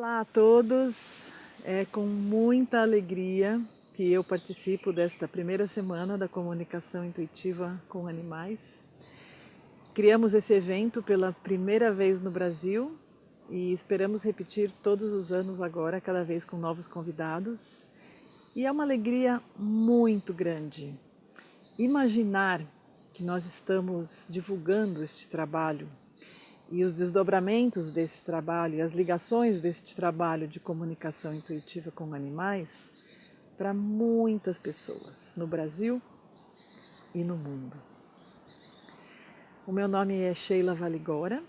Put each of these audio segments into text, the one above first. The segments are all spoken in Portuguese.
Olá a todos, é com muita alegria que eu participo desta primeira semana da comunicação intuitiva com animais. Criamos esse evento pela primeira vez no Brasil e esperamos repetir todos os anos agora, cada vez com novos convidados. E é uma alegria muito grande imaginar que nós estamos divulgando este trabalho e os desdobramentos desse trabalho e as ligações deste trabalho de comunicação intuitiva com animais para muitas pessoas no Brasil e no mundo. O meu nome é Sheila Valigora.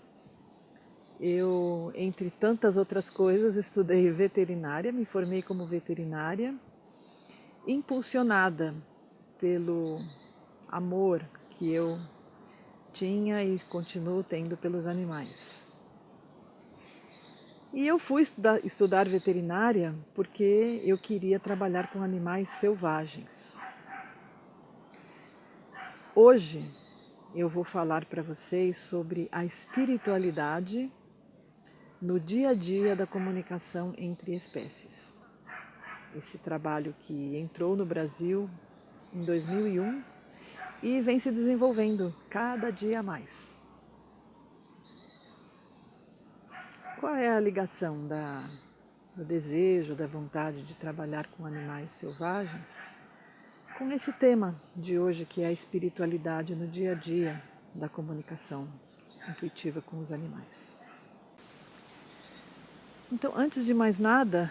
Eu, entre tantas outras coisas, estudei veterinária, me formei como veterinária, impulsionada pelo amor que eu tinha e continuo tendo pelos animais. E eu fui estudar veterinária porque eu queria trabalhar com animais selvagens. Hoje eu vou falar para vocês sobre a espiritualidade no dia a dia da comunicação entre espécies. Esse trabalho que entrou no Brasil em 2001 e vem se desenvolvendo cada dia mais. Qual é a ligação do desejo, da vontade de trabalhar com animais selvagens com esse tema de hoje, que é a espiritualidade no dia a dia da comunicação intuitiva com os animais? Então, antes de mais nada,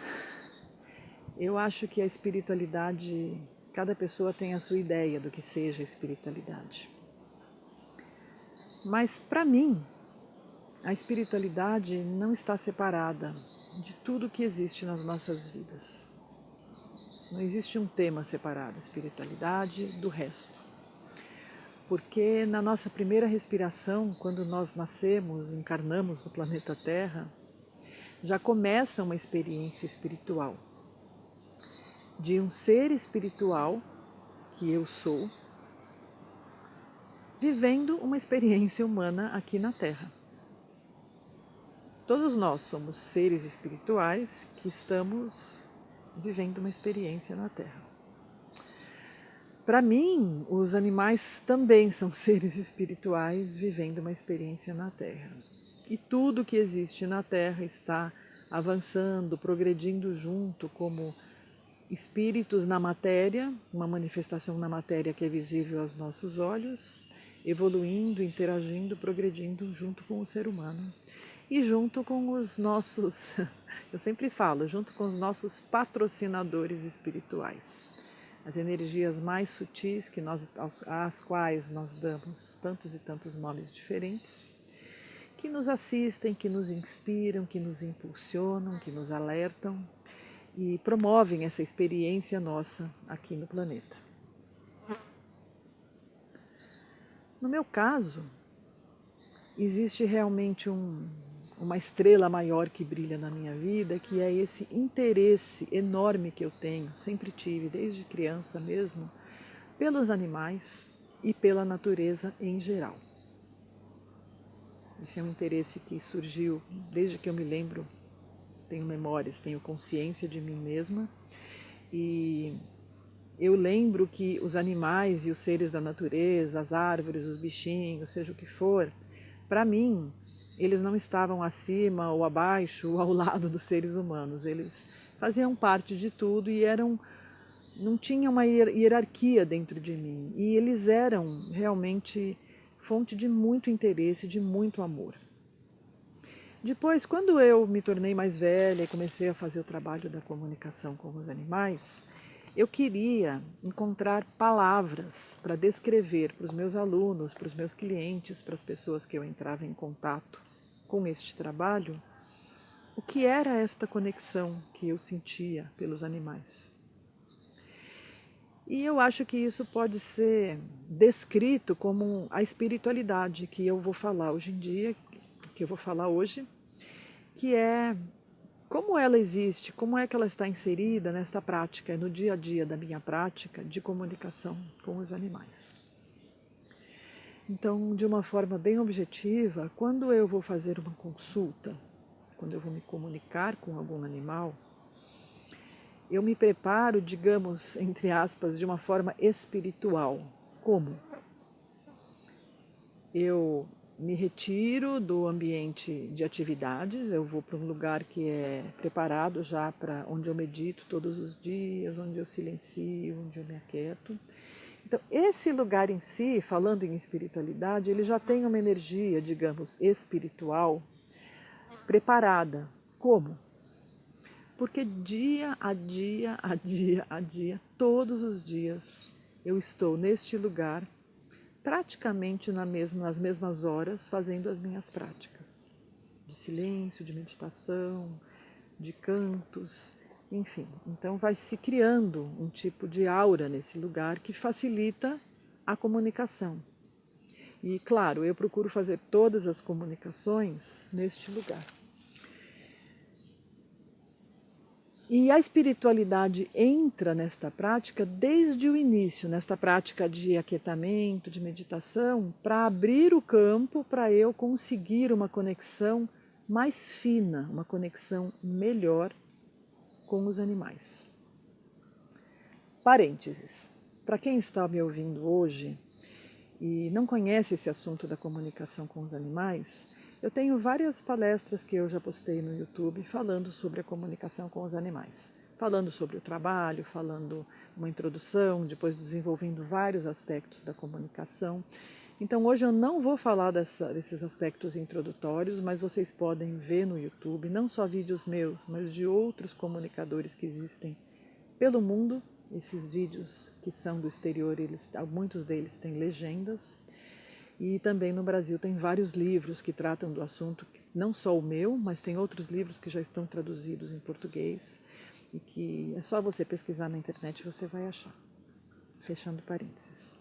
eu acho que a espiritualidade, cada pessoa tem a sua ideia do que seja espiritualidade. Mas, para mim, a espiritualidade não está separada de tudo que existe nas nossas vidas. Não existe um tema separado, espiritualidade do resto. Porque na nossa primeira respiração, quando nós nascemos, encarnamos no planeta Terra, já começa uma experiência espiritual. De um ser espiritual, que eu sou, vivendo uma experiência humana aqui na Terra. Todos nós somos seres espirituais que estamos vivendo uma experiência na Terra. Para mim, os animais também são seres espirituais vivendo uma experiência na Terra. E tudo que existe na Terra está avançando, progredindo junto como espíritos na matéria, uma manifestação na matéria que é visível aos nossos olhos, evoluindo, interagindo, progredindo junto com o ser humano. E junto com os nossos, eu sempre falo, junto com os nossos patrocinadores espirituais. As energias mais sutis às quais nós damos tantos e tantos nomes diferentes, que nos assistem, que nos inspiram, que nos impulsionam, que nos alertam e promovem essa experiência nossa aqui no planeta. No meu caso, existe realmente uma estrela maior que brilha na minha vida, que é esse interesse enorme que eu tenho, sempre tive, desde criança mesmo, pelos animais e pela natureza em geral. Esse é um interesse que surgiu desde que eu me lembro, tenho memórias, tenho consciência de mim mesma, e eu lembro que os animais e os seres da natureza, as árvores, os bichinhos, seja o que for, para mim, eles não estavam acima ou abaixo ou ao lado dos seres humanos. Eles faziam parte de tudo e não tinha uma hierarquia dentro de mim. E eles eram realmente fonte de muito interesse, de muito amor. Depois, quando eu me tornei mais velha e comecei a fazer o trabalho da comunicação com os animais, eu queria encontrar palavras para descrever para os meus alunos, para os meus clientes, para as pessoas que eu entrava em contato com este trabalho, o que era esta conexão que eu sentia pelos animais. E eu acho que isso pode ser descrito como a espiritualidade que eu vou falar hoje em dia, que eu vou falar hoje, que é como ela existe, como é que ela está inserida nesta prática, no dia a dia da minha prática de comunicação com os animais. Então, de uma forma bem objetiva, quando eu vou fazer uma consulta quando eu vou me comunicar com algum animal, eu me preparo, digamos, entre aspas, de uma forma espiritual. Como? Eu me retiro do ambiente de atividades, eu vou para um lugar que é preparado já para onde eu medito todos os dias, onde eu silencio, onde eu me aquieto. Então, esse lugar em si, falando em espiritualidade, ele já tem uma energia, digamos, espiritual preparada. Como? Porque dia a dia, a dia a dia, todos os dias, eu estou neste lugar, praticamente nas mesmas horas, fazendo as minhas práticas de silêncio, de meditação, de cantos, enfim. Então vai se criando um tipo de aura nesse lugar que facilita a comunicação. E claro, eu procuro fazer todas as comunicações neste lugar. E a espiritualidade entra nesta prática desde o início, nesta prática de aquietamento, de meditação, para abrir o campo para eu conseguir uma conexão mais fina, uma conexão melhor com os animais. Parênteses. Para quem está me ouvindo hoje e não conhece esse assunto da comunicação com os animais, eu tenho várias palestras que eu já postei no YouTube falando sobre a comunicação com os animais. Falando sobre o trabalho, falando uma introdução, depois desenvolvendo vários aspectos da comunicação. Então hoje eu não vou falar desses aspectos introdutórios, mas vocês podem ver no YouTube, não só vídeos meus, mas de outros comunicadores que existem pelo mundo. Esses vídeos que são do exterior, muitos deles têm legendas. E também no Brasil tem vários livros que tratam do assunto, não só o meu, mas tem outros livros que já estão traduzidos em português e que é só você pesquisar na internet e você vai achar. Fechando parênteses.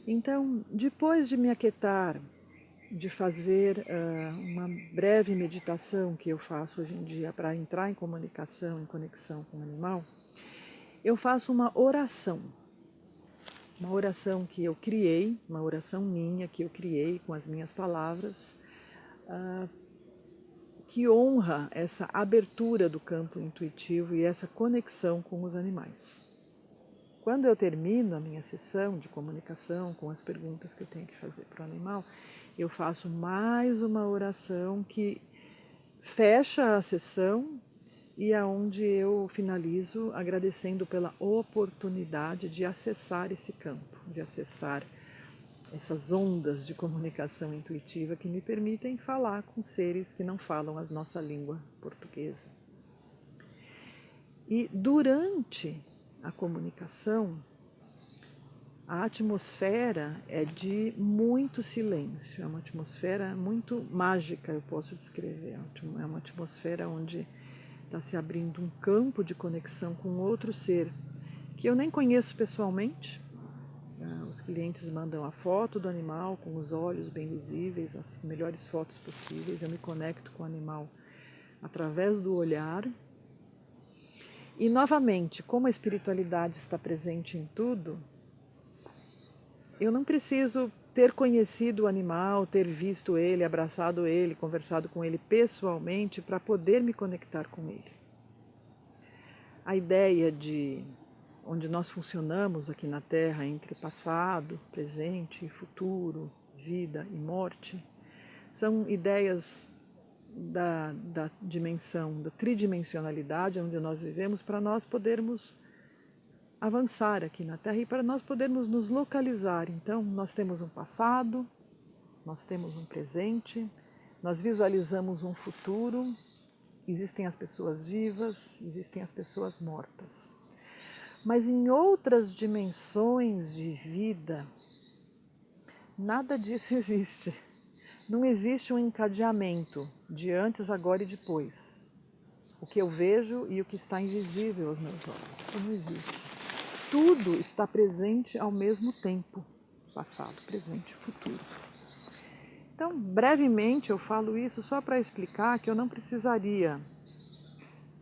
Então, depois de me aquietar, de fazer uma breve meditação que eu faço hoje em dia para entrar em comunicação, em conexão com o animal, eu faço uma oração. Uma oração que eu criei, uma oração minha que eu criei com as minhas palavras, que honra essa abertura do campo intuitivo e essa conexão com os animais. Quando eu termino a minha sessão de comunicação com as perguntas que eu tenho que fazer para o animal, eu faço mais uma oração que fecha a sessão e aonde eu finalizo agradecendo pela oportunidade de acessar esse campo, de acessar essas ondas de comunicação intuitiva que me permitem falar com seres que não falam a nossa língua portuguesa. E durante a comunicação, a atmosfera é de muito silêncio, é uma atmosfera muito mágica, eu posso descrever. É uma atmosfera onde está se abrindo um campo de conexão com outro ser que eu nem conheço pessoalmente. Os clientes mandam a foto do animal com os olhos bem visíveis, as melhores fotos possíveis. Eu me conecto com o animal através do olhar. E novamente, como a espiritualidade está presente em tudo, eu não preciso ter conhecido o animal, ter visto ele, abraçado ele, conversado com ele pessoalmente para poder me conectar com ele. A ideia de onde nós funcionamos aqui na Terra entre passado, presente e futuro, vida e morte, são ideias da dimensão, da tridimensionalidade onde nós vivemos para nós podermos avançar aqui na Terra e para nós podermos nos localizar. Então, nós temos um passado, nós temos um presente, nós visualizamos um futuro, existem as pessoas vivas, existem as pessoas mortas. Mas em outras dimensões de vida, nada disso existe. Não existe um encadeamento de antes, agora e depois. O que eu vejo e o que está invisível aos meus olhos. Isso não existe. Tudo está presente ao mesmo tempo, passado, presente e futuro. Então, brevemente eu falo isso só para explicar que eu não precisaria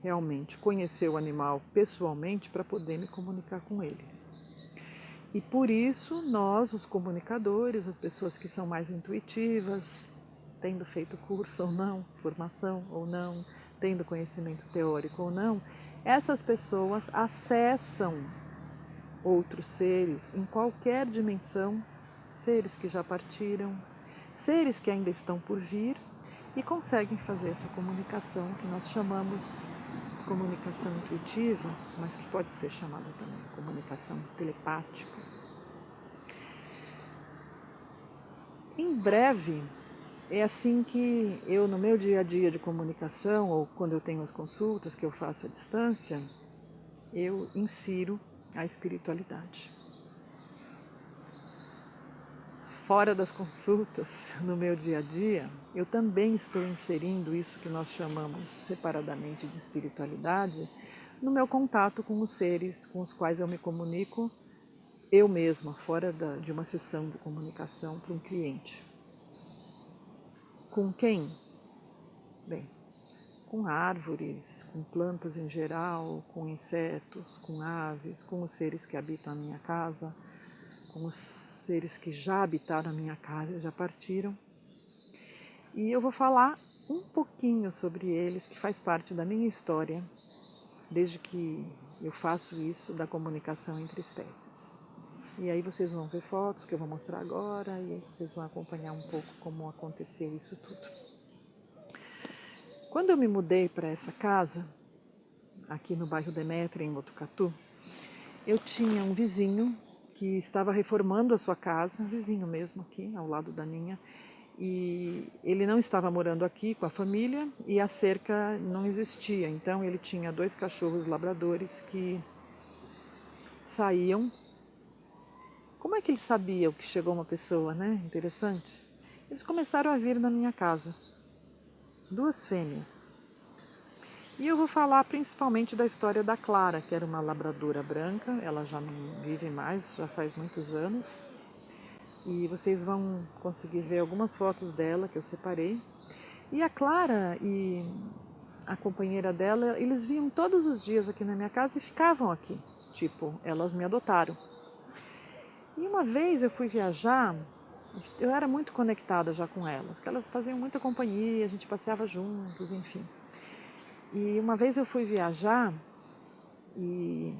realmente conhecer o animal pessoalmente para poder me comunicar com ele. E por isso nós, os comunicadores, as pessoas que são mais intuitivas, tendo feito curso ou não, formação ou não, tendo conhecimento teórico ou não, essas pessoas acessam outros seres em qualquer dimensão, seres que já partiram, seres que ainda estão por vir, e conseguem fazer essa comunicação que nós chamamos de comunicação intuitiva, mas que pode ser chamada também de comunicação telepática. Em breve, é assim que eu, no meu dia a dia de comunicação, ou quando eu tenho as consultas que eu faço à distância, eu insiro a espiritualidade. Fora das consultas, no meu dia a dia, eu também estou inserindo isso que nós chamamos separadamente de espiritualidade no meu contato com os seres com os quais eu me comunico, eu mesma, fora de uma sessão de comunicação para um cliente. Com quem? Bem, com árvores, com plantas em geral, com insetos, com aves, com os seres que habitam a minha casa, com os seres que já habitaram a minha casa e já partiram. E eu vou falar um pouquinho sobre eles, que faz parte da minha história, desde que eu faço isso da comunicação entre espécies. E aí vocês vão ver fotos que eu vou mostrar agora, e aí vocês vão acompanhar um pouco como aconteceu isso tudo. Quando eu me mudei para essa casa, aqui no bairro Demétria, em Botucatu, eu tinha um vizinho que estava reformando a sua casa, vizinho mesmo aqui, ao lado da minha, e ele não estava morando aqui com a família e a cerca não existia, então ele tinha 2 cachorros labradores que saíam. Como é que ele sabia que chegou uma pessoa, né? Interessante. Eles começaram a vir na minha casa, 2 fêmeas. E eu vou falar principalmente da história da Clara, que era uma labradora branca, ela já não vive mais, já faz muitos anos. E vocês vão conseguir ver algumas fotos dela que eu separei. E a Clara e a companheira dela, eles vinham todos os dias aqui na minha casa e ficavam aqui. Tipo, elas me adotaram. E uma vez eu fui viajar, eu era muito conectada já com elas, porque elas faziam muita companhia, a gente passeava juntos, enfim. E uma vez eu fui viajar e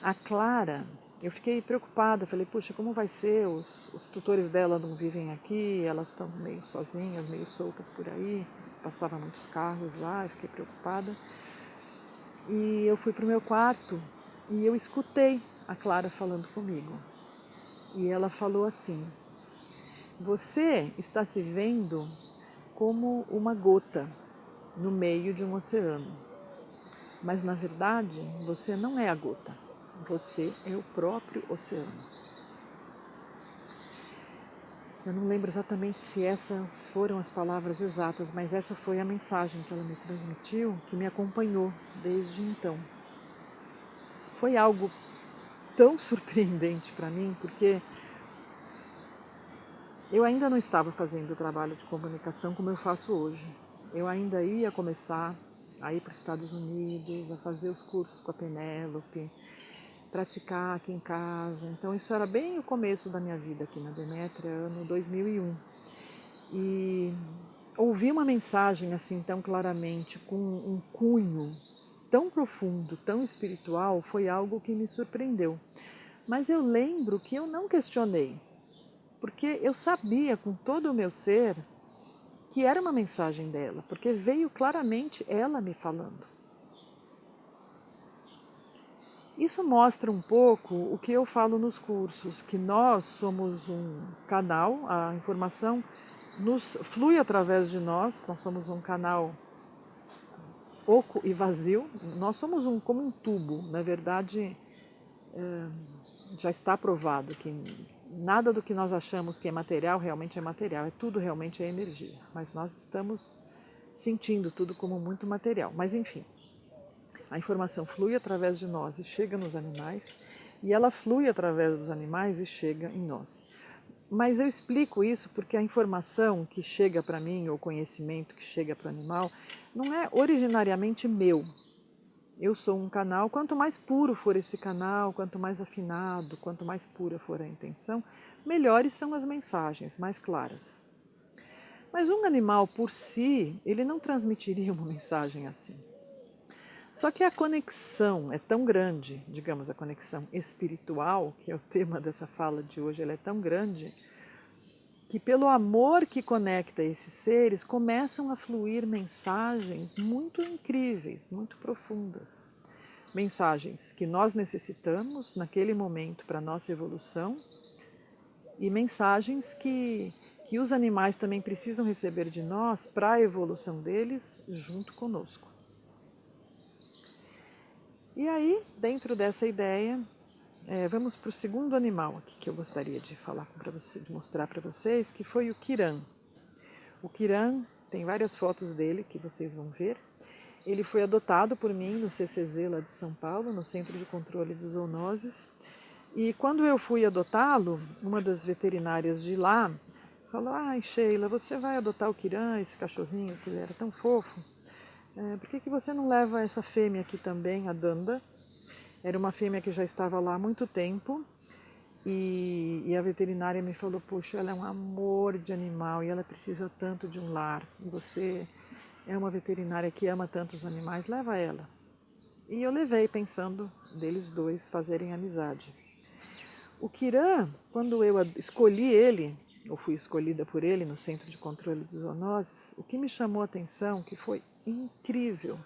a Clara, eu fiquei preocupada, falei, puxa, como vai ser? Os tutores dela não vivem aqui, elas estão meio sozinhas, meio soltas por aí, passavam muitos carros lá, eu fiquei preocupada. E eu fui para o meu quarto e eu escutei a Clara falando comigo. E ela falou assim, você está se vendo como uma gota no meio de um oceano. Mas, na verdade, você não é a gota, você é o próprio oceano. Eu não lembro exatamente se essas foram as palavras exatas, mas essa foi a mensagem que ela me transmitiu, que me acompanhou desde então. Foi algo tão surpreendente para mim, porque eu ainda não estava fazendo o trabalho de comunicação como eu faço hoje. Eu ainda ia começar a ir para os Estados Unidos, a fazer os cursos com a Penélope, praticar aqui em casa. Então isso era bem o começo da minha vida aqui na Demétria, ano 2001. E ouvir uma mensagem assim tão claramente, com um cunho tão profundo, tão espiritual, foi algo que me surpreendeu. Mas eu lembro que eu não questionei, porque eu sabia com todo o meu ser que era uma mensagem dela, porque veio claramente ela me falando. Isso mostra um pouco o que eu falo nos cursos, que nós somos um canal, a informação nos flui através de nós somos um canal oco e vazio, nós somos como um tubo, na verdade já está provado que nada do que nós achamos que é material realmente é material, tudo realmente é energia, mas nós estamos sentindo tudo como muito material, mas enfim. A informação flui através de nós e chega nos animais, e ela flui através dos animais e chega em nós. Mas eu explico isso porque a informação que chega para mim, ou o conhecimento que chega para o animal, não é originariamente meu. Eu sou um canal, quanto mais puro for esse canal, quanto mais afinado, quanto mais pura for a intenção, melhores são as mensagens, mais claras. Mas um animal por si, ele não transmitiria uma mensagem assim. Só que a conexão é tão grande, digamos a conexão espiritual, que é o tema dessa fala de hoje, ela é tão grande, que pelo amor que conecta esses seres, começam a fluir mensagens muito incríveis, muito profundas. Mensagens que nós necessitamos naquele momento para a nossa evolução e mensagens que os animais também precisam receber de nós para a evolução deles junto conosco. E aí, dentro dessa ideia, vamos para o segundo animal aqui que eu gostaria de falar para você, de mostrar para vocês, que foi o Kiran. O Kiran, tem várias fotos dele que vocês vão ver. Ele foi adotado por mim no CCZ lá de São Paulo, no Centro de Controle de Zoonoses. E quando eu fui adotá-lo, uma das veterinárias de lá falou: "Ai, Sheila, você vai adotar o Kiran, esse cachorrinho que ele era tão fofo? Por que você não leva essa fêmea aqui também, a Danda?" Era uma fêmea que já estava lá há muito tempo e a veterinária me falou: "Puxa, ela é um amor de animal e ela precisa tanto de um lar. E você é uma veterinária que ama tantos animais, leva ela." E eu levei pensando deles dois fazerem amizade. O Kiran, quando eu escolhi ele, ou fui escolhida por ele no Centro de Controle de Zoonoses, o que me chamou a atenção, que foi incrível,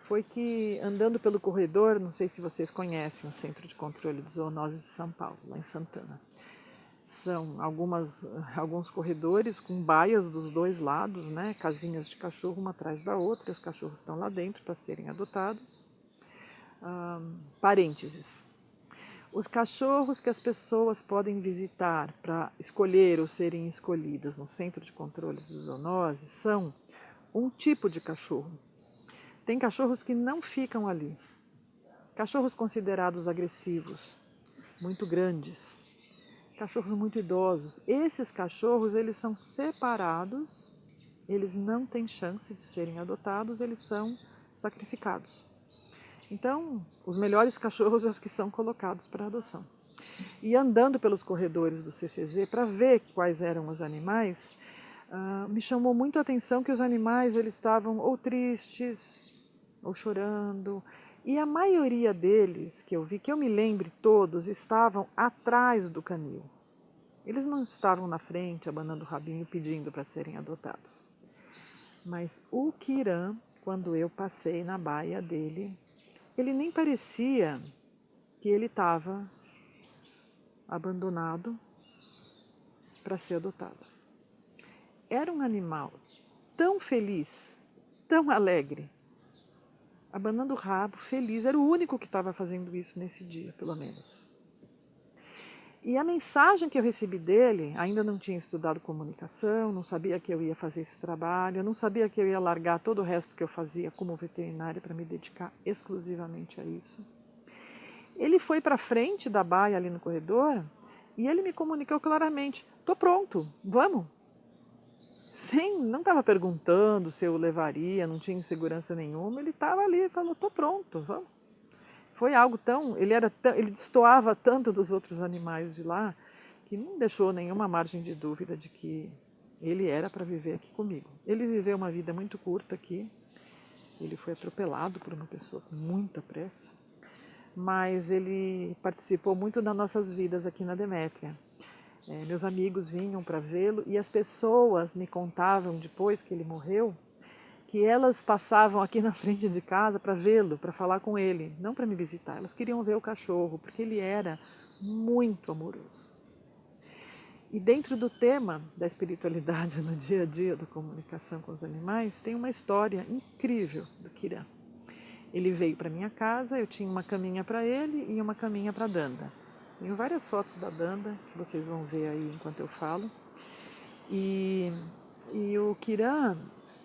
foi que andando pelo corredor, não sei se vocês conhecem o Centro de Controle de Zoonoses de São Paulo, lá em Santana. São alguns corredores com baias dos dois lados, né? Casinhas de cachorro uma atrás da outra, os cachorros estão lá dentro para serem adotados. Parênteses. Os cachorros que as pessoas podem visitar para escolher ou serem escolhidas no Centro de Controle de Zoonoses são um tipo de cachorro. Tem cachorros que não ficam ali. Cachorros considerados agressivos, muito grandes, cachorros muito idosos. Esses cachorros, eles são separados, eles não têm chance de serem adotados, eles são sacrificados. Então, os melhores cachorros são os que são colocados para adoção. E andando pelos corredores do CCZ para ver quais eram os animais, me chamou muito a atenção que os animais eles estavam ou tristes, ou chorando. E a maioria deles que eu vi, que eu me lembre todos, estavam atrás do canil. Eles não estavam na frente, abanando o rabinho, pedindo para serem adotados. Mas o Kiran, quando eu passei na baia dele, ele nem parecia que ele estava abandonado para ser adotado. Era um animal tão feliz, tão alegre, abanando o rabo, feliz. Era o único que estava fazendo isso nesse dia, pelo menos. E a mensagem que eu recebi dele, ainda não tinha estudado comunicação, não sabia que eu ia fazer esse trabalho, eu não sabia que eu ia largar todo o resto que eu fazia como veterinária para me dedicar exclusivamente a isso. Ele foi para frente da baia ali no corredor e ele me comunicou claramente: "Tô pronto, vamos." Não estava perguntando se eu levaria, não tinha insegurança nenhuma, ele estava ali e falou: "Tô pronto, vamos." Foi algo tão, ele destoava tanto dos outros animais de lá, que não deixou nenhuma margem de dúvida de que ele era para viver aqui comigo. Ele viveu uma vida muito curta aqui, ele foi atropelado por uma pessoa com muita pressa, mas ele participou muito das nossas vidas aqui na Demétria. Meus amigos vinham para vê-lo e as pessoas me contavam depois que ele morreu, que elas passavam aqui na frente de casa para vê-lo, para falar com ele, não para me visitar. Elas queriam ver o cachorro, porque ele era muito amoroso. E dentro do tema da espiritualidade no dia a dia, da comunicação com os animais, tem uma história incrível do Kiran. Ele veio para minha casa, eu tinha uma caminha para ele e uma caminha para a Danda. Tenho várias fotos da Danda, que vocês vão ver aí enquanto eu falo. E o Kiran,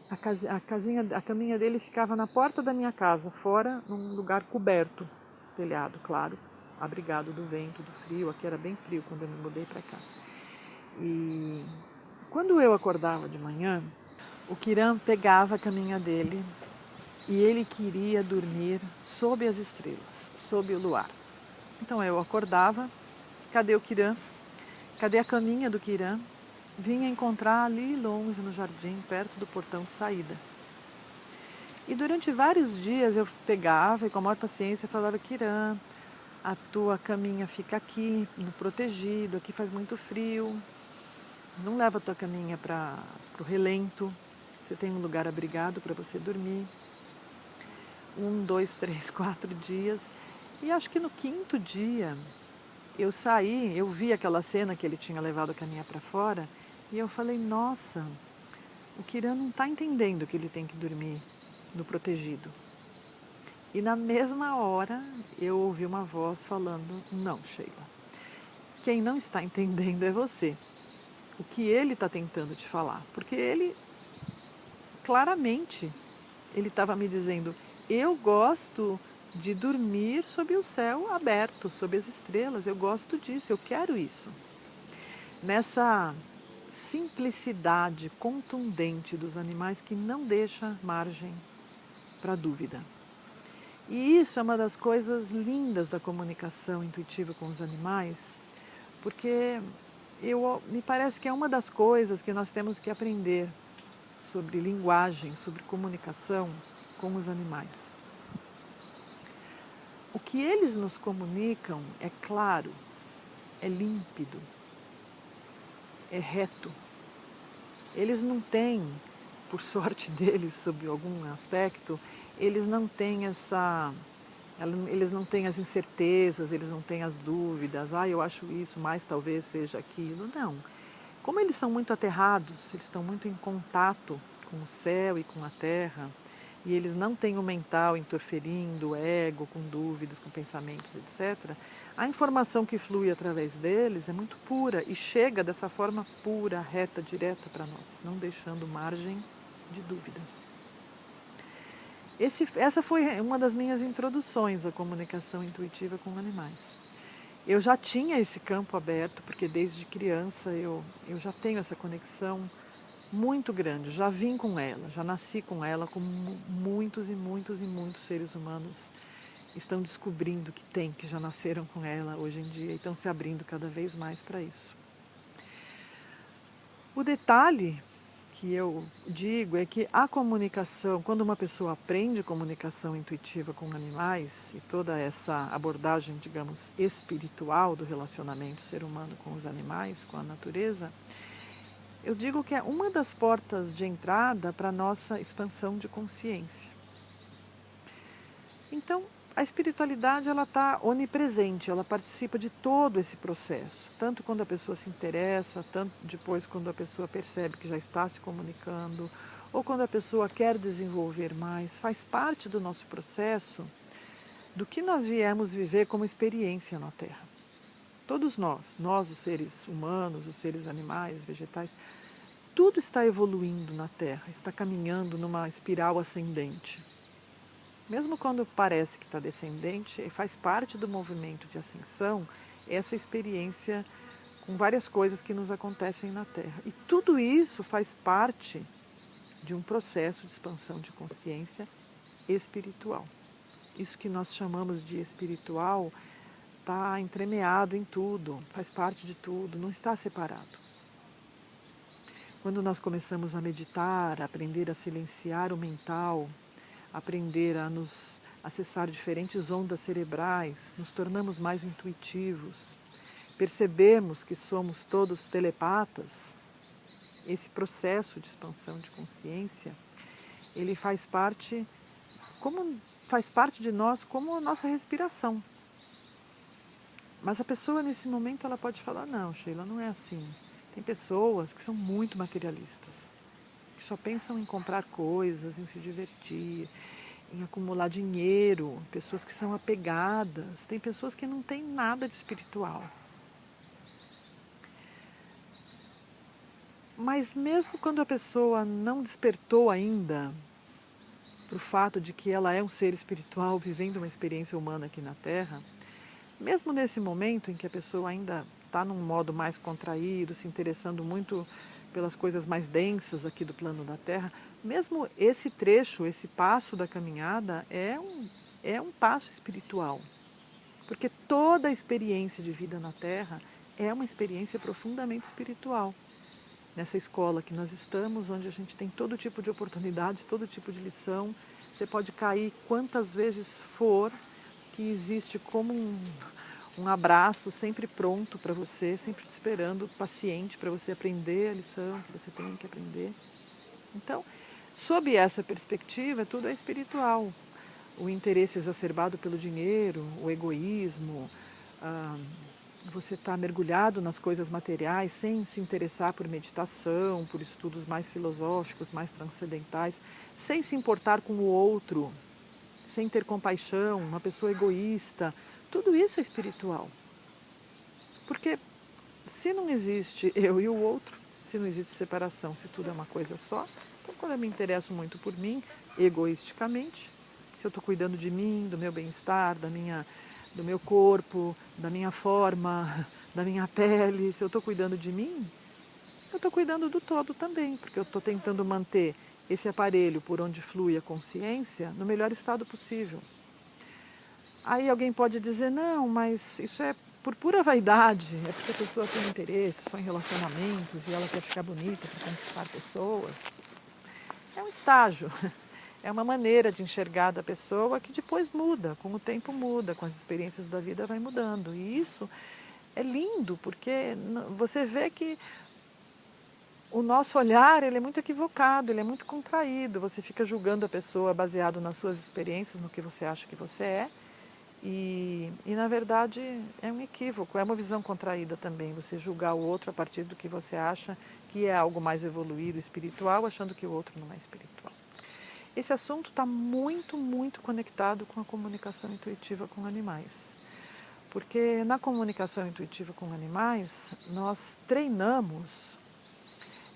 a caminha dele ficava na porta da minha casa, fora, num lugar coberto, telhado, claro, abrigado do vento, do frio. Aqui era bem frio quando eu me mudei para cá. E quando eu acordava de manhã, o Kiran pegava a caminha dele e ele queria dormir sob as estrelas, sob o luar. Então eu acordava, cadê o Kiran? Cadê a caminha do Kiran? vinha encontrar ali longe no jardim, perto do portão de saída. E durante vários dias eu pegava e com a maior paciência falava: Kiran, a tua caminha fica aqui, no protegido, aqui faz muito frio, não leva a tua caminha para o relento, você tem um lugar abrigado para você dormir. 1, 2, 3, 4 dias. E acho que no 5º dia eu saí, eu vi aquela cena que ele tinha levado a caminha para fora e eu falei: nossa, o Kiran não está entendendo que ele tem que dormir no protegido. E na mesma hora eu ouvi uma voz falando: não, Sheila, quem não está entendendo é você. O que ele está tentando te falar. Porque ele, claramente, ele estava me dizendo: eu gosto de dormir sob o céu aberto, sob as estrelas, eu gosto disso, eu quero isso. Nessa simplicidade contundente dos animais que não deixa margem para dúvida. E isso é uma das coisas lindas da comunicação intuitiva com os animais, porque me parece que é uma das coisas que nós temos que aprender sobre linguagem, sobre comunicação com os animais. O que eles nos comunicam é claro, é límpido, é reto. Eles não têm, por sorte deles, sob algum aspecto, eles não têm eles não têm as incertezas, eles não têm as dúvidas, eu acho isso, mas talvez seja aquilo. Não. Como eles são muito aterrados, eles estão muito em contato com o céu e com a terra, e eles não têm o mental interferindo, o ego, com dúvidas, com pensamentos, etc., a informação que flui através deles é muito pura e chega dessa forma pura, reta, direta para nós, não deixando margem de dúvida. Essa foi uma das minhas introduções à comunicação intuitiva com animais. Eu já tinha esse campo aberto, porque desde criança eu já tenho essa conexão muito grande, já vim com ela, já nasci com ela, como muitos e muitos e muitos seres humanos estão descobrindo que já nasceram com ela hoje em dia e estão se abrindo cada vez mais para isso. O detalhe que eu digo é que a comunicação, quando uma pessoa aprende comunicação intuitiva com animais e toda essa abordagem, digamos, espiritual do relacionamento ser humano com os animais, com a natureza, eu digo que é uma das portas de entrada para a nossa expansão de consciência. Então, a espiritualidade ela está onipresente, ela participa de todo esse processo, tanto quando a pessoa se interessa, tanto depois quando a pessoa percebe que já está se comunicando, ou quando a pessoa quer desenvolver mais, faz parte do nosso processo, do que nós viemos viver como experiência na Terra. Todos nós os seres humanos, os seres animais, vegetais, tudo está evoluindo na Terra, está caminhando numa espiral ascendente. Mesmo quando parece que está descendente, faz parte do movimento de ascensão essa experiência com várias coisas que nos acontecem na Terra. E tudo isso faz parte de um processo de expansão de consciência espiritual. Isso que nós chamamos de espiritual está entremeado em tudo, faz parte de tudo, não está separado. Quando nós começamos a meditar, a aprender a silenciar o mental, aprender a nos acessar diferentes ondas cerebrais, nos tornamos mais intuitivos, percebemos que somos todos telepatas, esse processo de expansão de consciência, ele faz parte de nós como a nossa respiração. Mas a pessoa nesse momento ela pode falar: não, Sheila, não é assim. Tem pessoas que são muito materialistas, que só pensam em comprar coisas, em se divertir, em acumular dinheiro, pessoas que são apegadas, tem pessoas que não têm nada de espiritual. Mas mesmo quando a pessoa não despertou ainda para o fato de que ela é um ser espiritual vivendo uma experiência humana aqui na Terra, mesmo nesse momento em que a pessoa ainda está num modo mais contraído, se interessando muito pelas coisas mais densas aqui do plano da Terra, mesmo esse trecho, esse passo da caminhada é um passo espiritual. Porque toda a experiência de vida na Terra é uma experiência profundamente espiritual. nessa escola que nós estamos, onde a gente tem todo tipo de oportunidade, todo tipo de lição. Você pode cair quantas vezes for, que existe como um abraço sempre pronto para você, sempre te esperando, paciente para você aprender a lição que você tem que aprender. Então, sob essa perspectiva, tudo é espiritual. O interesse exacerbado pelo dinheiro, o egoísmo, você está mergulhado nas coisas materiais sem se interessar por meditação, por estudos mais filosóficos, mais transcendentais, sem se importar com o outro, sem ter compaixão, uma pessoa egoísta. Tudo isso é espiritual. Porque se não existe eu e o outro, se não existe separação, se tudo é uma coisa só, então quando eu me interesso muito por mim, egoisticamente, se eu estou cuidando de mim, do meu bem-estar, do meu corpo, da minha forma, da minha pele, se eu estou cuidando de mim, eu estou cuidando do todo também, porque eu estou tentando manter esse aparelho por onde flui a consciência no melhor estado possível. Aí alguém pode dizer, não, mas isso é por pura vaidade, é porque a pessoa tem interesse só em relacionamentos e ela quer ficar bonita para conquistar pessoas. É um estágio, é uma maneira de enxergar da pessoa que depois muda, com o tempo muda, com as experiências da vida vai mudando. E isso é lindo, porque você vê que o nosso olhar ele é muito equivocado, ele é muito contraído. Você fica julgando a pessoa baseado nas suas experiências, no que você acha que você é. E na verdade é um equívoco, é uma visão contraída também, você julgar o outro a partir do que você acha que é algo mais evoluído, espiritual, achando que o outro não é espiritual. Esse assunto está muito, muito conectado com a comunicação intuitiva com animais. Porque na comunicação intuitiva com animais, nós treinamos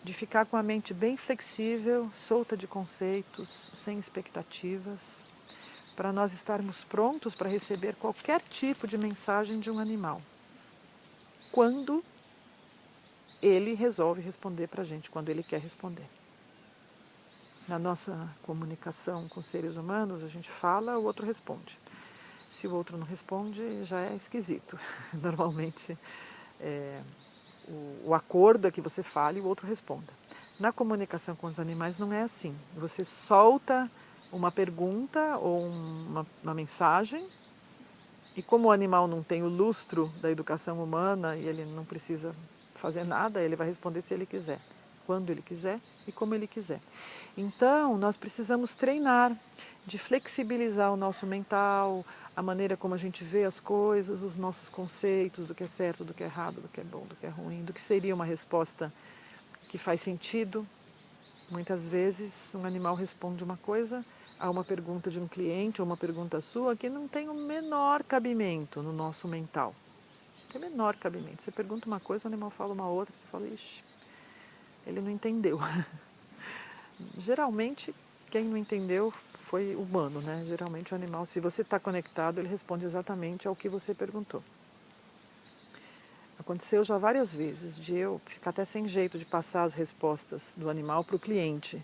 de ficar com a mente bem flexível, solta de conceitos, sem expectativas, para nós estarmos prontos para receber qualquer tipo de mensagem de um animal, quando ele resolve responder para a gente, quando ele quer responder. Na nossa comunicação com seres humanos, a gente fala, o outro responde. Se o outro não responde, já é esquisito. Normalmente, o acordo é que você fale e o outro responda. Na comunicação com os animais não é assim. Você solta uma pergunta ou uma mensagem, e como o animal não tem o lustro da educação humana e ele não precisa fazer nada, ele vai responder se ele quiser, quando ele quiser e como ele quiser. Então, nós precisamos treinar de flexibilizar o nosso mental, a maneira como a gente vê as coisas, os nossos conceitos do que é certo, do que é errado, do que é bom, do que é ruim, do que seria uma resposta que faz sentido. Muitas vezes um animal responde uma coisa a uma pergunta de um cliente ou uma pergunta sua que não tem o menor cabimento no nosso mental. Não tem o menor cabimento. Você pergunta uma coisa, o animal fala uma outra, você fala, ixi, ele não entendeu. Geralmente, quem não entendeu foi humano, né? Geralmente o animal, se você está conectado, ele responde exatamente ao que você perguntou. Aconteceu já várias vezes de eu ficar até sem jeito de passar as respostas do animal para o cliente,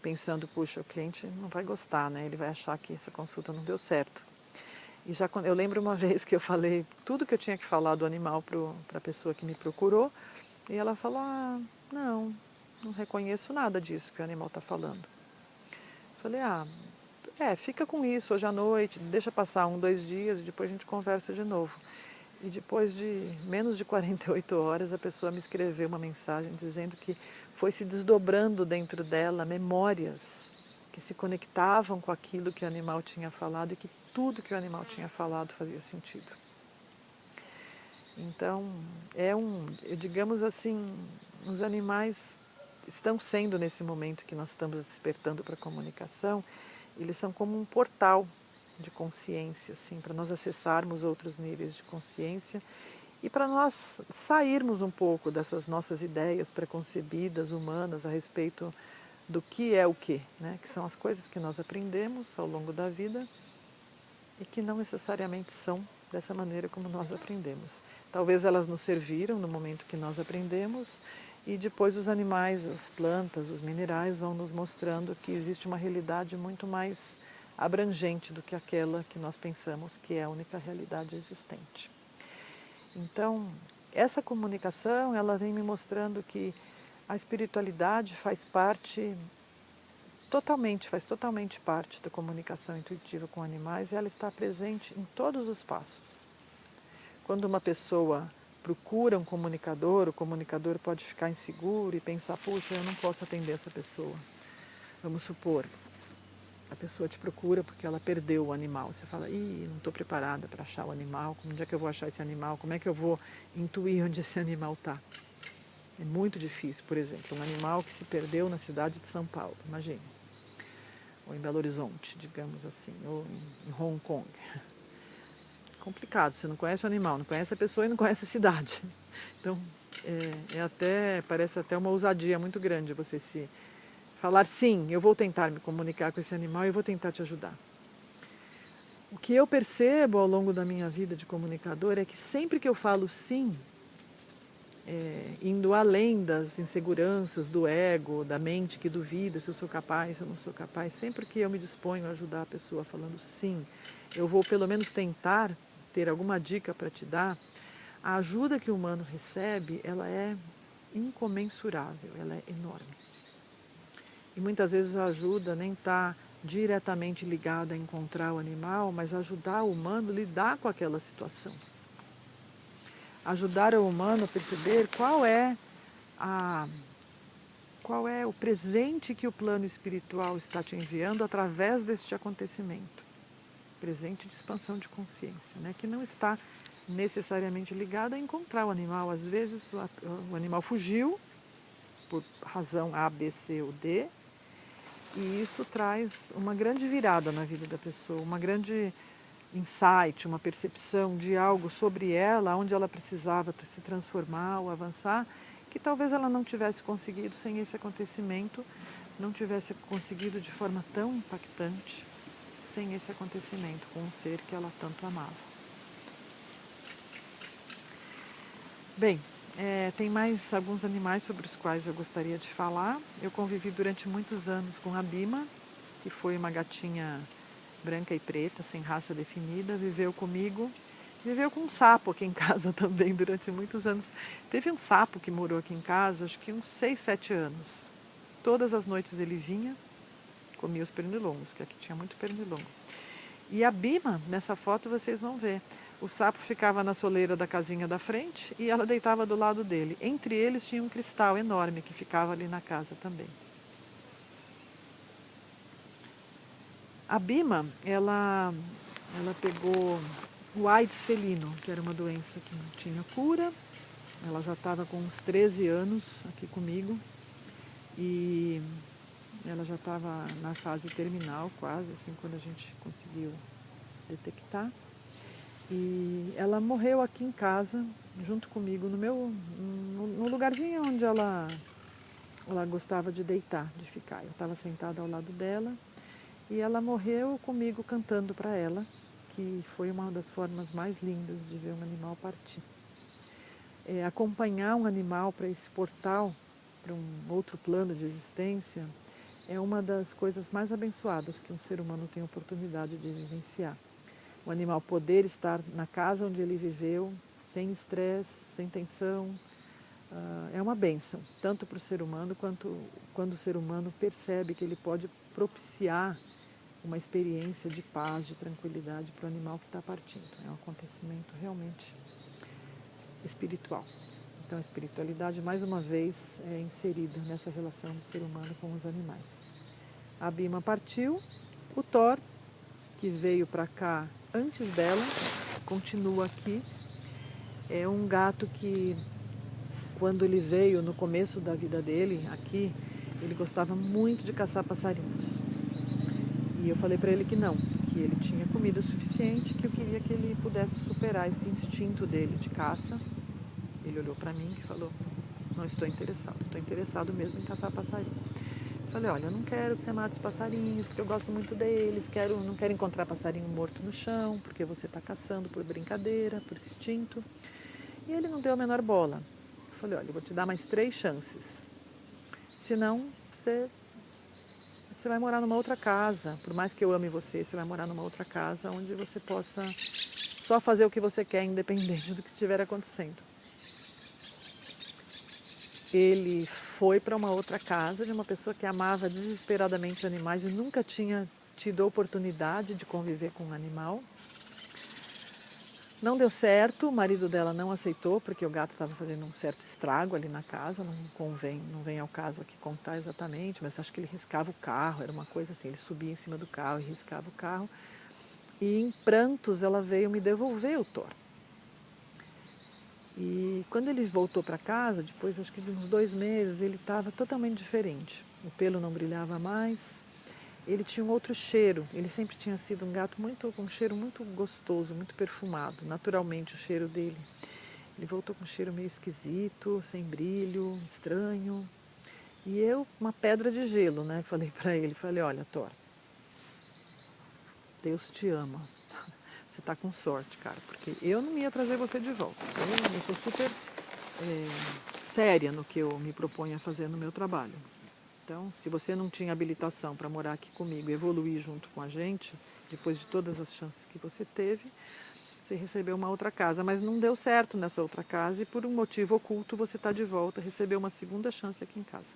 pensando, puxa, o cliente não vai gostar, né? Ele vai achar que essa consulta não deu certo. E já eu lembro uma vez que eu falei tudo que eu tinha que falar do animal para a pessoa que me procurou, e ela falou, não reconheço nada disso que o animal está falando. Falei, fica com isso hoje à noite, deixa passar 2 dias e depois a gente conversa de novo. E depois de menos de 48 horas, a pessoa me escreveu uma mensagem dizendo que foi se desdobrando dentro dela memórias que se conectavam com aquilo que o animal tinha falado e que tudo que o animal tinha falado fazia sentido. Então, digamos assim, os animais estão sendo, nesse momento que nós estamos despertando para a comunicação, eles são como um portal de consciência, assim, para nós acessarmos outros níveis de consciência e para nós sairmos um pouco dessas nossas ideias preconcebidas, humanas, a respeito do que é o quê, né? Que são as coisas que nós aprendemos ao longo da vida e que não necessariamente são dessa maneira como nós aprendemos. Talvez elas nos serviram no momento que nós aprendemos e depois os animais, as plantas, os minerais vão nos mostrando que existe uma realidade muito mais abrangente do que aquela que nós pensamos que é a única realidade existente. Então, essa comunicação, ela vem me mostrando que A espiritualidade faz totalmente parte da comunicação intuitiva com animais e ela está presente em todos os passos. Quando uma pessoa procura um comunicador, o comunicador pode ficar inseguro e pensar, puxa, eu não posso atender essa pessoa. Vamos supor, a pessoa te procura porque ela perdeu o animal. Você fala, não estou preparada para achar o animal, onde é que eu vou achar esse animal? Como é que eu vou intuir onde esse animal está? É muito difícil, por exemplo, um animal que se perdeu na cidade de São Paulo, imagine. Ou em Belo Horizonte, digamos assim, ou em Hong Kong. Complicado, você não conhece o animal, não conhece a pessoa e não conhece a cidade. Então, parece até uma ousadia muito grande você se falar, sim, eu vou tentar me comunicar com esse animal e eu vou tentar te ajudar. O que eu percebo ao longo da minha vida de comunicador é que sempre que eu falo sim, indo além das inseguranças, do ego, da mente que duvida se eu sou capaz, se eu não sou capaz, sempre que eu me disponho a ajudar a pessoa falando sim, eu vou pelo menos tentar ter alguma dica para te dar, a ajuda que o humano recebe, ela é incomensurável, ela é enorme. E muitas vezes a ajuda nem está diretamente ligada a encontrar o animal, mas ajudar o humano a lidar com aquela situação. Ajudar o humano a perceber qual é o presente que o plano espiritual está te enviando através deste acontecimento. Presente de expansão de consciência, né? Que não está necessariamente ligado a encontrar o animal. Às vezes o animal fugiu por razão A, B, C ou D, e isso traz uma grande virada na vida da pessoa, uma grande insight, uma percepção de algo sobre ela, onde ela precisava se transformar ou avançar, que talvez ela não tivesse conseguido sem esse acontecimento, não tivesse conseguido de forma tão impactante sem esse acontecimento com um ser que ela tanto amava. Bem, tem mais alguns animais sobre os quais eu gostaria de falar. Eu convivi durante muitos anos com a Bima, que foi uma gatinha branca e preta, sem raça definida, viveu comigo. Viveu com um sapo aqui em casa também durante muitos anos. Teve um sapo que morou aqui em casa, acho que uns 6, 7 anos. Todas as noites ele vinha, comia os pernilongos, que aqui tinha muito pernilongo. E a Bima, nessa foto vocês vão ver, o sapo ficava na soleira da casinha da frente e ela deitava do lado dele. Entre eles tinha um cristal enorme que ficava ali na casa também. A Bima, ela pegou o AIDS felino, que era uma doença que não tinha cura. Ela já estava com uns 13 anos aqui comigo e ela já estava na fase terminal quase, assim, quando a gente conseguiu detectar. E ela morreu aqui em casa, junto comigo, no lugarzinho onde ela gostava de deitar, de ficar. Eu estava sentada ao lado dela e ela morreu comigo cantando para ela, que foi uma das formas mais lindas de ver um animal partir. Acompanhar um animal para esse portal, para um outro plano de existência, é uma das coisas mais abençoadas que um ser humano tem a oportunidade de vivenciar. O animal poder estar na casa onde ele viveu, sem estresse, sem tensão, é uma bênção, tanto para o ser humano quanto quando o ser humano percebe que ele pode propiciar uma experiência de paz, de tranquilidade para o animal que está partindo. É um acontecimento realmente espiritual. Então a espiritualidade, mais uma vez, é inserida nessa relação do ser humano com os animais. A Bima partiu, o Thor, que veio para cá antes dela, continua aqui. É um gato que, quando ele veio no começo da vida dele, aqui, ele gostava muito de caçar passarinhos. E eu falei para ele que não, que ele tinha comida suficiente, que eu queria que ele pudesse superar esse instinto dele de caça. Ele olhou para mim e falou, não estou interessado mesmo em caçar passarinho. Eu falei, olha, eu não quero que você mate os passarinhos, porque eu gosto muito deles, não quero encontrar passarinho morto no chão, porque você está caçando por brincadeira, por instinto. E ele não deu a menor bola. Eu falei, olha, eu vou te dar mais 3 chances. Senão, você vai morar numa outra casa. Por mais que eu ame você, você vai morar numa outra casa onde você possa só fazer o que você quer, independente do que estiver acontecendo. ele foi para uma outra casa de uma pessoa que amava desesperadamente animais e nunca tinha tido a oportunidade de conviver com um animal. Não deu certo, o marido dela não aceitou, porque o gato estava fazendo um certo estrago ali na casa, não vem ao caso aqui contar exatamente, mas acho que ele riscava o carro, era uma coisa assim, ele subia em cima do carro e riscava o carro. E em prantos ela veio me devolver o Thor. E quando ele voltou para casa, depois acho que de uns 2 meses, ele estava totalmente diferente. O pelo não brilhava mais, ele tinha um outro cheiro. Ele sempre tinha sido um gato com um cheiro muito gostoso, muito perfumado, naturalmente o cheiro dele. Ele voltou com um cheiro meio esquisito, sem brilho, estranho. E eu, uma pedra de gelo, né? Falei para ele, olha, Thor, Deus te ama. Você está com sorte, cara, porque eu não ia trazer você de volta. Eu sou super séria no que eu me proponho a fazer no meu trabalho. Então, se você não tinha habilitação para morar aqui comigo e evoluir junto com a gente, depois de todas as chances que você teve, você recebeu uma outra casa. Mas não deu certo nessa outra casa e por um motivo oculto você está de volta, recebeu uma segunda chance aqui em casa.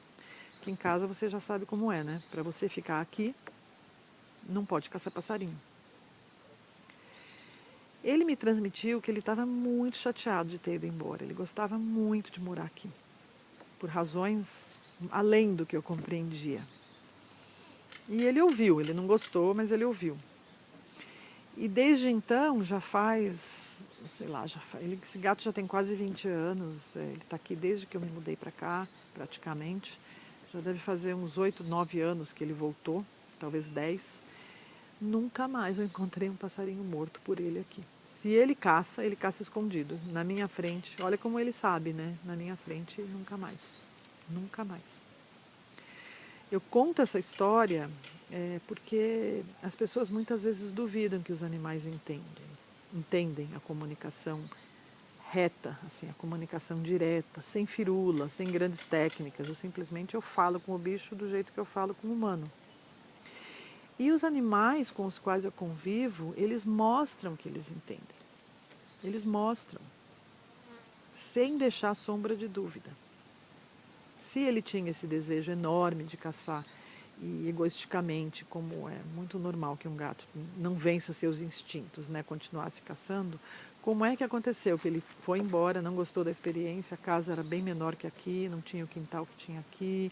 Aqui em casa você já sabe como é, né? Para você ficar aqui, não pode caçar passarinho. Ele me transmitiu que ele estava muito chateado de ter ido embora. Ele gostava muito de morar aqui, por razões além do que eu compreendia. E ele ouviu, ele não gostou, mas ele ouviu. E desde então, já faz, sei lá, esse gato já tem quase 20 anos, ele está aqui desde que eu me mudei para cá, praticamente. Já deve fazer uns 8, 9 anos que ele voltou, talvez 10. Nunca mais eu encontrei um passarinho morto por ele aqui. Se ele caça escondido, na minha frente. Olha como ele sabe, né? Na minha frente, nunca mais. Nunca mais. Eu conto essa história porque as pessoas muitas vezes duvidam que os animais entendem a comunicação reta, assim, a comunicação direta, sem firula, sem grandes técnicas. Eu falo com o bicho do jeito que eu falo com o humano. E os animais com os quais eu convivo, eles mostram que eles entendem. Eles mostram, sem deixar sombra de dúvida. Se ele tinha esse desejo enorme de caçar e egoisticamente, como é muito normal que um gato não vença seus instintos, né, continuasse caçando, como é que aconteceu? Que ele foi embora, não gostou da experiência, a casa era bem menor que aqui, não tinha o quintal que tinha aqui,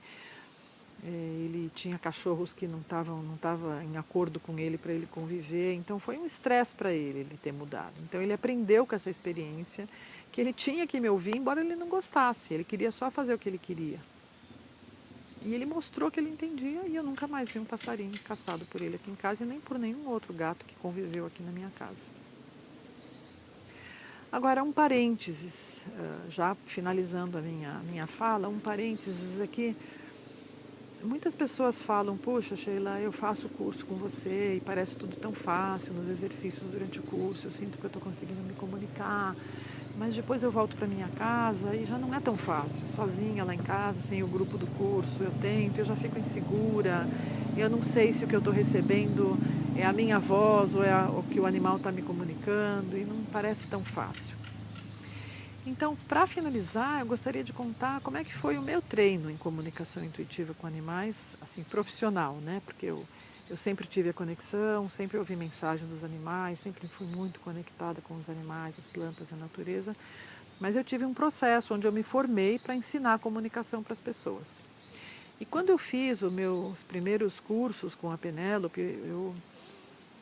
ele tinha cachorros que não estavam em acordo com ele para ele conviver, então foi um estresse para ele ter mudado. Então ele aprendeu com essa experiência que ele tinha que me ouvir, embora ele não gostasse, ele queria só fazer o que ele queria. E ele mostrou que ele entendia e eu nunca mais vi um passarinho caçado por ele aqui em casa e nem por nenhum outro gato que conviveu aqui na minha casa. Agora, um parênteses, já finalizando a minha fala, um parênteses aqui. Muitas pessoas falam, puxa, Sheila, eu faço o curso com você e parece tudo tão fácil nos exercícios durante o curso, eu sinto que eu estou conseguindo me comunicar, mas depois eu volto para minha casa e já não é tão fácil, sozinha lá em casa, sem o grupo do curso, eu tento, eu já fico insegura, eu não sei se o que eu estou recebendo é a minha voz ou é o que o animal está me comunicando e não parece tão fácil. Então, para finalizar, eu gostaria de contar como é que foi o meu treino em comunicação intuitiva com animais, assim, profissional, né? Porque eu sempre tive a conexão, sempre ouvi mensagem dos animais, sempre fui muito conectada com os animais, as plantas, a natureza. Mas eu tive um processo onde eu me formei para ensinar a comunicação para as pessoas. E quando eu fiz os meus primeiros cursos com a Penélope, eu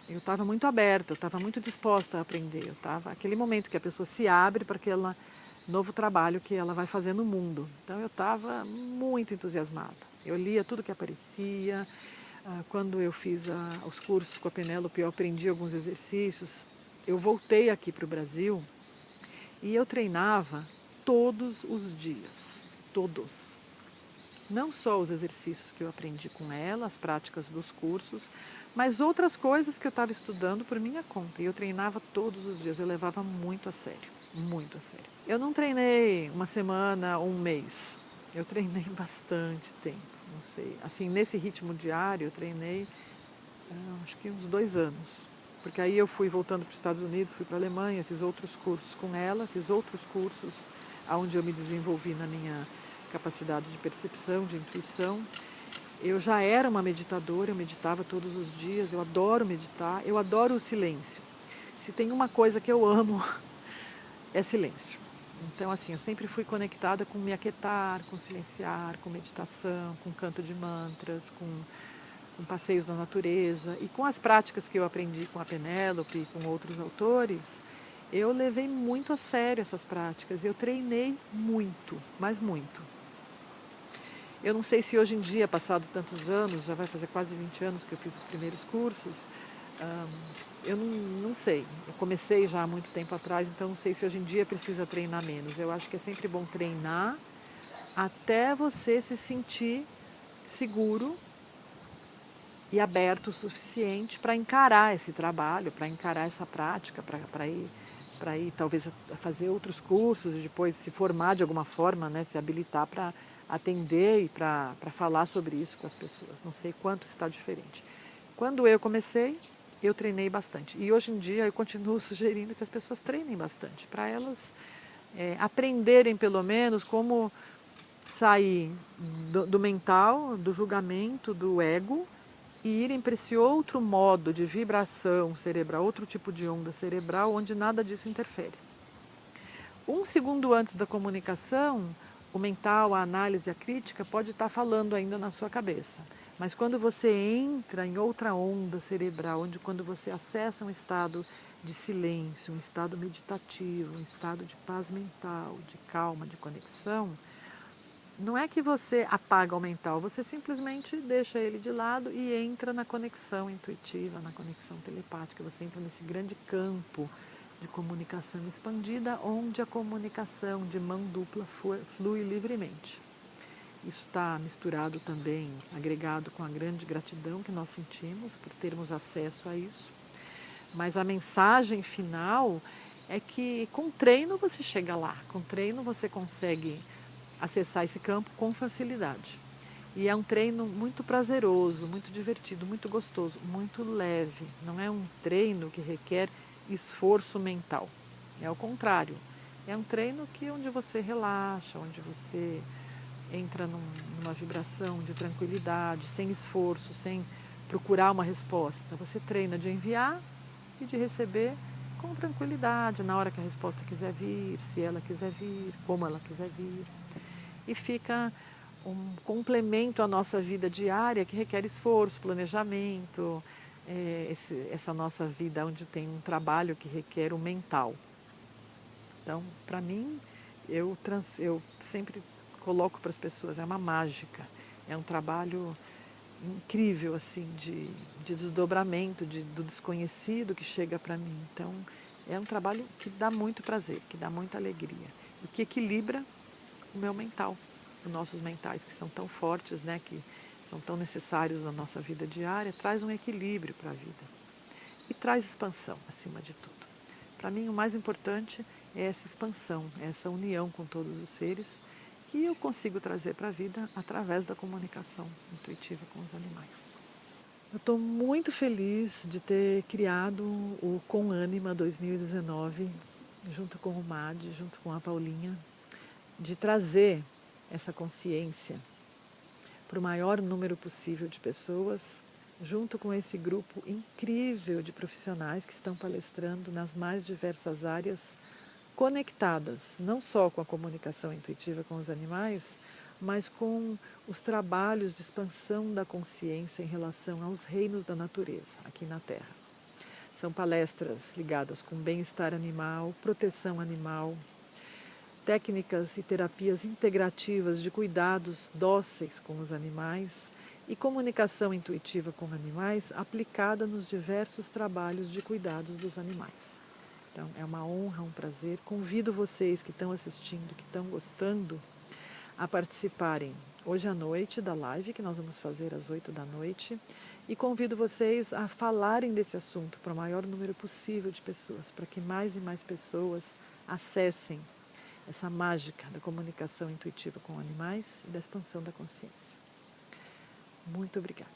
estava muito aberta, eu estava muito disposta a aprender. Eu estava aquele momento que a pessoa se abre para aquele novo trabalho que ela vai fazer no mundo. Então eu estava muito entusiasmada. Eu lia tudo que aparecia. Quando eu fiz os cursos com a Penélope, eu aprendi alguns exercícios. Eu voltei aqui para o Brasil e eu treinava todos os dias, todos. Não só os exercícios que eu aprendi com ela, as práticas dos cursos, mas outras coisas que eu estava estudando por minha conta. E eu treinava todos os dias, eu levava muito a sério, muito a sério. Eu não treinei uma semana ou um mês, eu treinei bastante tempo, não sei. Assim, nesse ritmo diário, eu treinei acho que uns 2 anos. Porque aí eu fui voltando para os Estados Unidos, fui para a Alemanha, fiz outros cursos com ela, fiz outros cursos onde eu me desenvolvi capacidade de percepção, de intuição. Eu já era uma meditadora, eu meditava todos os dias, eu adoro meditar, eu adoro o silêncio. Se tem uma coisa que eu amo, é silêncio. Então, assim, eu sempre fui conectada com me aquietar, com silenciar, com meditação, com canto de mantras, com passeios na natureza e com as práticas que eu aprendi com a Penélope e com outros autores. Eu levei muito a sério essas práticas, eu treinei muito, mas muito. Eu não sei se hoje em dia, passado tantos anos, já vai fazer quase 20 anos que eu fiz os primeiros cursos, eu não sei. Eu comecei já há muito tempo atrás, então não sei se hoje em dia precisa treinar menos. Eu acho que é sempre bom treinar até você se sentir seguro e aberto o suficiente para encarar esse trabalho, para encarar essa prática, para ir talvez a fazer outros cursos e depois se formar de alguma forma, né, se habilitar para atender e para falar sobre isso com as pessoas. Não sei quanto está diferente. Quando eu comecei, eu treinei bastante. E hoje em dia eu continuo sugerindo que as pessoas treinem bastante, para elas aprenderem pelo menos como sair do mental, do julgamento, do ego e irem para esse outro modo de vibração cerebral, outro tipo de onda cerebral, onde nada disso interfere. Um segundo antes da comunicação, o mental, a análise, a crítica pode estar falando ainda na sua cabeça. Mas quando você entra em outra onda cerebral, onde quando você acessa um estado de silêncio, um estado meditativo, um estado de paz mental, de calma, de conexão, não é que você apaga o mental, você simplesmente deixa ele de lado e entra na conexão intuitiva, na conexão telepática. Você entra nesse grande campo de comunicação expandida, onde a comunicação de mão dupla flui livremente. Isso está misturado também, agregado com a grande gratidão que nós sentimos por termos acesso a isso. Mas a mensagem final é que com treino você chega lá, com treino você consegue acessar esse campo com facilidade. E é um treino muito prazeroso, muito divertido, muito gostoso, muito leve. Não é um treino que requer esforço mental. É o contrário. É um treino onde você relaxa, onde você entra numa vibração de tranquilidade, sem esforço, sem procurar uma resposta. Você treina de enviar e de receber com tranquilidade, na hora que a resposta quiser vir, se ela quiser vir, como ela quiser vir. E fica um complemento à nossa vida diária que requer esforço, planejamento, essa nossa vida onde tem um trabalho que requer o mental. Então, para mim, eu sempre coloco para as pessoas, é uma mágica, é um trabalho incrível assim de desdobramento do desconhecido que chega para mim. Então, é um trabalho que dá muito prazer, que dá muita alegria e que equilibra o meu mental, os nossos mentais que são tão fortes, né, que são tão necessários na nossa vida diária, traz um equilíbrio para a vida e traz expansão acima de tudo. Para mim, o mais importante é essa expansão, essa união com todos os seres que eu consigo trazer para a vida através da comunicação intuitiva com os animais. Eu estou muito feliz de ter criado o Com Ânima 2019, junto com o Mad, junto com a Paulinha, de trazer essa consciência para o maior número possível de pessoas, junto com esse grupo incrível de profissionais que estão palestrando nas mais diversas áreas, conectadas não só com a comunicação intuitiva com os animais, mas com os trabalhos de expansão da consciência em relação aos reinos da natureza aqui na Terra. São palestras ligadas com bem-estar animal, proteção animal, técnicas e terapias integrativas de cuidados dóceis com os animais e comunicação intuitiva com animais aplicada nos diversos trabalhos de cuidados dos animais. Então, é uma honra, um prazer. Convido vocês que estão assistindo, que estão gostando, a participarem hoje à noite da live, que nós vamos fazer às 8 da noite, e convido vocês a falarem desse assunto para o maior número possível de pessoas, para que mais e mais pessoas acessem essa mágica da comunicação intuitiva com animais e da expansão da consciência. Muito obrigada.